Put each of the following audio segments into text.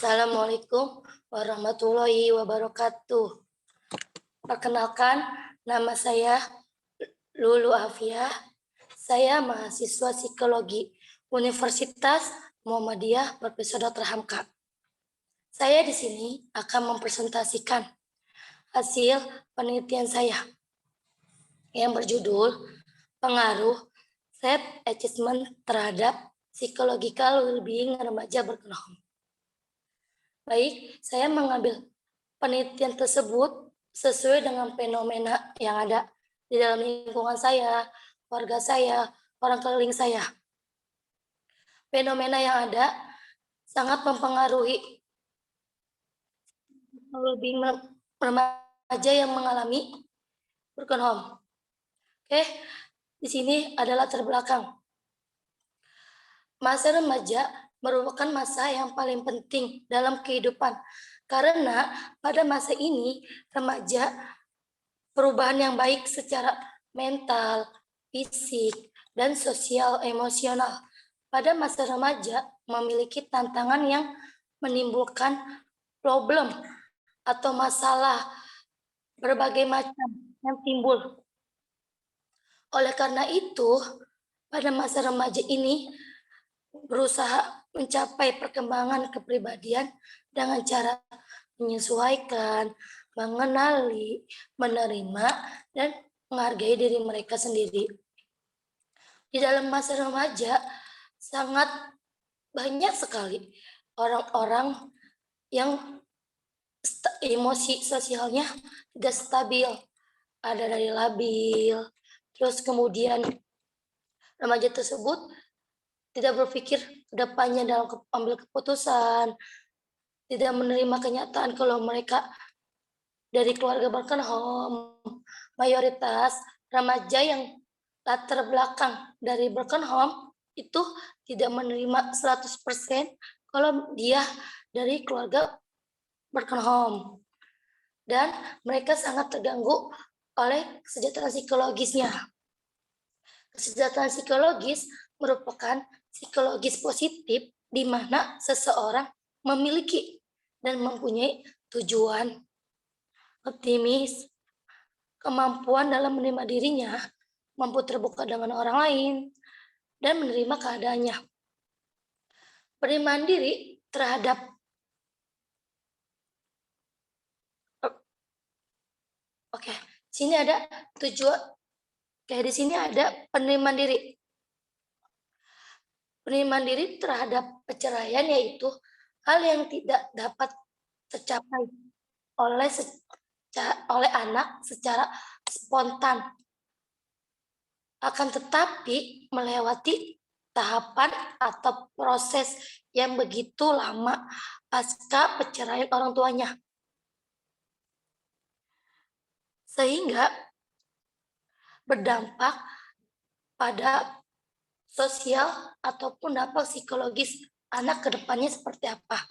Assalamualaikum warahmatullahi wabarakatuh. Perkenalkan, nama saya Lulu Afiah. Saya mahasiswa psikologi Universitas Muhammadiyah Profesor Dr. Hamka. Saya di sini akan mempresentasikan hasil penelitian saya yang berjudul Pengaruh Self Assessment terhadap Psychological Well-being Remaja Broken Home. Baik, saya mengambil penelitian tersebut sesuai dengan fenomena yang ada di dalam lingkungan saya, keluarga saya, orang keliling saya. Fenomena yang ada sangat mempengaruhi well-being remaja yang mengalami broken home. Oke, di sini adalah latar belakang. Masa remaja merupakan masa yang paling penting dalam kehidupan. Karena pada masa ini, remaja perubahan yang baik secara mental, fisik, dan sosial emosional. Pada masa remaja memiliki tantangan yang menimbulkan problem atau masalah berbagai macam yang timbul. Oleh karena itu, pada masa remaja ini berusaha mencapai perkembangan kepribadian dengan cara menyesuaikan, mengenali, menerima, dan menghargai diri mereka sendiri. Di dalam masa remaja, sangat banyak sekali orang-orang yang emosi sosialnya tidak stabil. Ada dari labil, terus kemudian remaja tersebut tidak berpikir ke depannya dalam ambil keputusan, tidak menerima kenyataan kalau mereka dari keluarga broken home. Mayoritas remaja yang latar belakang dari broken home itu tidak menerima 100% kalau dia dari keluarga broken home. Dan mereka sangat terganggu oleh kesejahteraan psikologisnya. Kesejahteraan psikologis merupakan psikologis positif di mana seseorang memiliki dan mempunyai tujuan, optimis, kemampuan dalam menerima dirinya, mampu terbuka dengan orang lain, dan menerima keadaannya. Penerimaan diri terhadap sini ada tujuan. Kayak di sini ada penerimaan diri. Penerimaan diri terhadap perceraian yaitu hal yang tidak dapat tercapai oleh anak secara spontan. Akan tetapi melewati tahapan atau proses yang begitu lama pasca perceraian orang tuanya. Sehingga berdampak pada sosial ataupun dampak psikologis anak ke depannya seperti apa.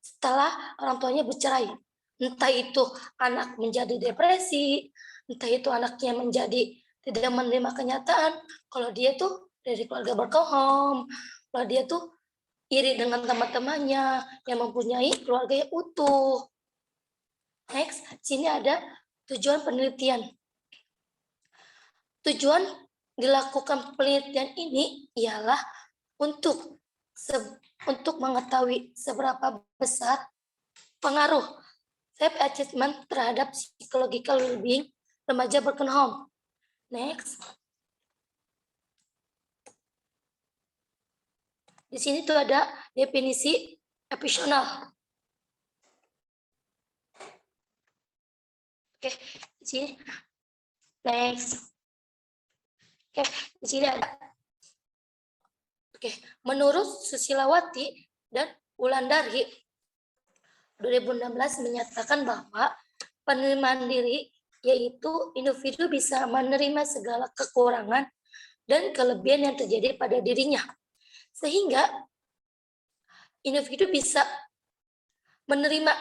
Setelah orang tuanya bercerai, entah itu anak menjadi depresi, entah itu anaknya menjadi tidak menerima kenyataan kalau dia tuh dari keluarga broken home, kalau dia tuh iri dengan teman-temannya yang mempunyai keluarga yang utuh. Next, sini ada tujuan penelitian. Tujuan dilakukan penelitian ini ialah untuk mengetahui seberapa besar pengaruh self assessment terhadap psychological well-being remaja broken home. Next. Di sini tuh ada definisi episional. Oke, di sini. Next. Oke, di sini ada. Oke, menurut Susilawati dan Wulandari 2016 menyatakan bahwa penerimaan diri yaitu individu bisa menerima segala kekurangan dan kelebihan yang terjadi pada dirinya. Sehingga individu bisa menerima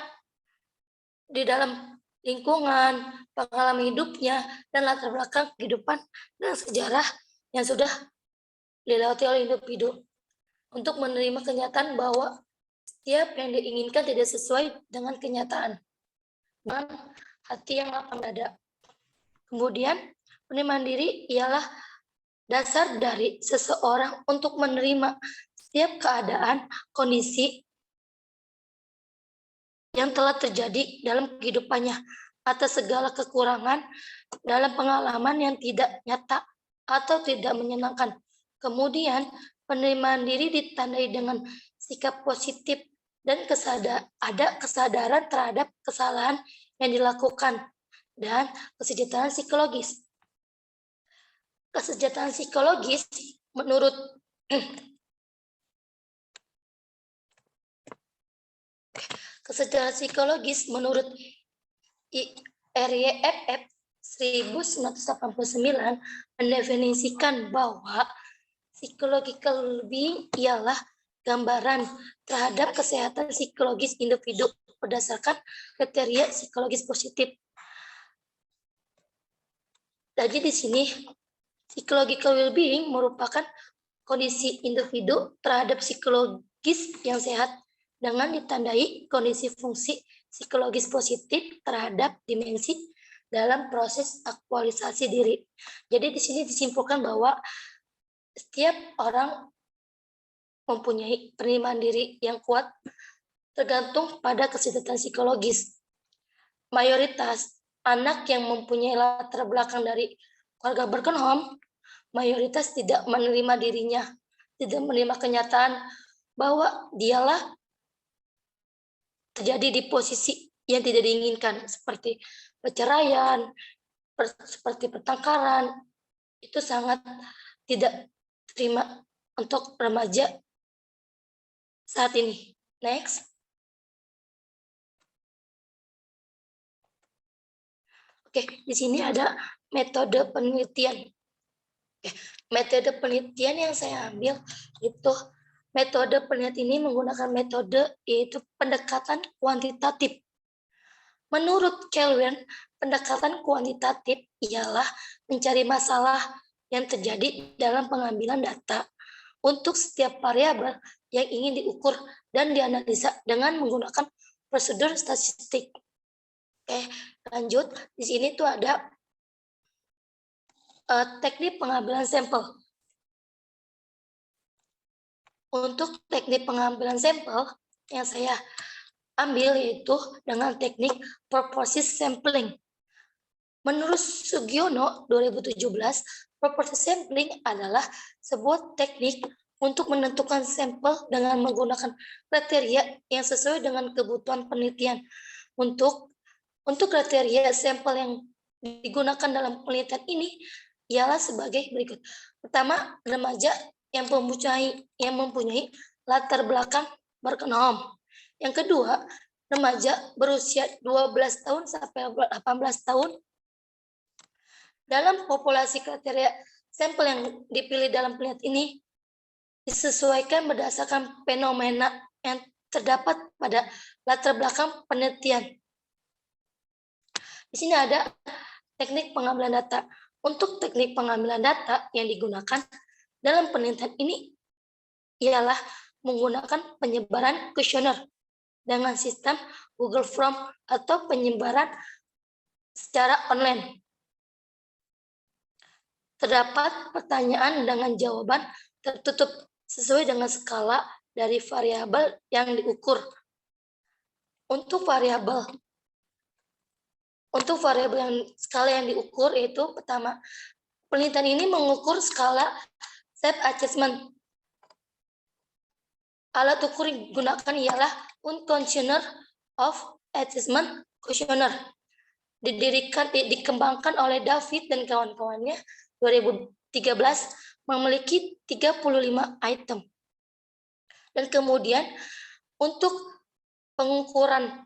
di dalam lingkungan, pengalaman hidupnya, dan latar belakang kehidupan dan sejarah yang sudah dilewati oleh individu. Untuk menerima kenyataan bahwa Setiap yang diinginkan tidak sesuai dengan kenyataan. Dengan hati yang lapang dada. Kemudian, penerimaan diri ialah dasar dari seseorang untuk menerima setiap keadaan, kondisi yang telah terjadi dalam kehidupannya atas segala kekurangan dalam pengalaman yang tidak nyata atau tidak menyenangkan. Kemudian, penerimaan diri ditandai dengan sikap positif dan ada kesadaran terhadap kesalahan yang dilakukan dan kesejahteraan psikologis. Kesejahteraan psikologis menurut kesejahteraan psikologis menurut RYFF 1989 mendefinisikan bahwa psychological well-being ialah gambaran terhadap kesehatan psikologis individu berdasarkan kriteria psikologis positif. Jadi di sini psychological well-being merupakan kondisi individu terhadap psikologis yang sehat dengan ditandai kondisi fungsi psikologis positif terhadap dimensi dalam proses aktualisasi diri. Jadi di sini disimpulkan bahwa setiap orang mempunyai penerimaan diri yang kuat tergantung pada kesehatan psikologis. Mayoritas anak yang mempunyai latar belakang dari keluarga broken home, mayoritas tidak menerima dirinya, tidak menerima kenyataan bahwa dialah terjadi di posisi yang tidak diinginkan, seperti perceraian, seperti pertengkaran. Itu sangat tidak terima untuk remaja saat ini. Next. Oke, di sini ada metode penelitian. Oke, metode penelitian yang saya ambil itu metode penelitian ini menggunakan metode yaitu pendekatan kuantitatif. Menurut Kelvin, pendekatan kuantitatif ialah mencari masalah yang terjadi dalam pengambilan data untuk setiap variabel yang ingin diukur dan dianalisa dengan menggunakan prosedur statistik. Oke, lanjut. Di sini tuh ada teknik pengambilan sampel. Untuk teknik pengambilan sampel yang saya ambil yaitu dengan teknik purposive sampling. Menurut Sugiono 2017, purposive sampling adalah sebuah teknik untuk menentukan sampel dengan menggunakan kriteria yang sesuai dengan kebutuhan penelitian. Untuk kriteria sampel yang digunakan dalam penelitian ini ialah sebagai berikut. Pertama, remaja yang mempunyai latar belakang broken home. Yang kedua, remaja berusia 12 tahun sampai 18 tahun. Dalam populasi kriteria sampel yang dipilih dalam penelitian ini disesuaikan berdasarkan fenomena yang terdapat pada latar belakang penelitian. Di sini ada teknik pengambilan data. Untuk teknik pengambilan data yang digunakan dalam penelitian ini ialah menggunakan penyebaran kuesioner dengan sistem Google Form atau penyebaran secara online. Terdapat pertanyaan dengan jawaban tertutup sesuai dengan skala dari variabel yang diukur. Untuk variabel skala yang diukur itu pertama, penelitian ini mengukur skala self assessment. Alat ukur yang digunakan ialah Questionnaire of Assessment Questionnaire. Dikembangkan oleh David dan kawan-kawannya 2013, memiliki 35 item. Dan kemudian untuk pengukuran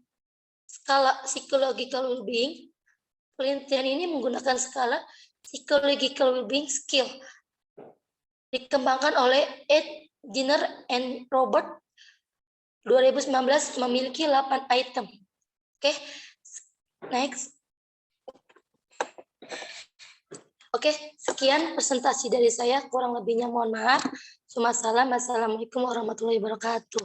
skala psychological well-being, penelitian ini menggunakan skala psychological well-being skill. Dikembangkan oleh Ed Giner and Robert 2019, memiliki 8 item. Oke, next. Oke, sekian presentasi dari saya. Kurang lebihnya mohon maaf. Assalamualaikum warahmatullahi wabarakatuh.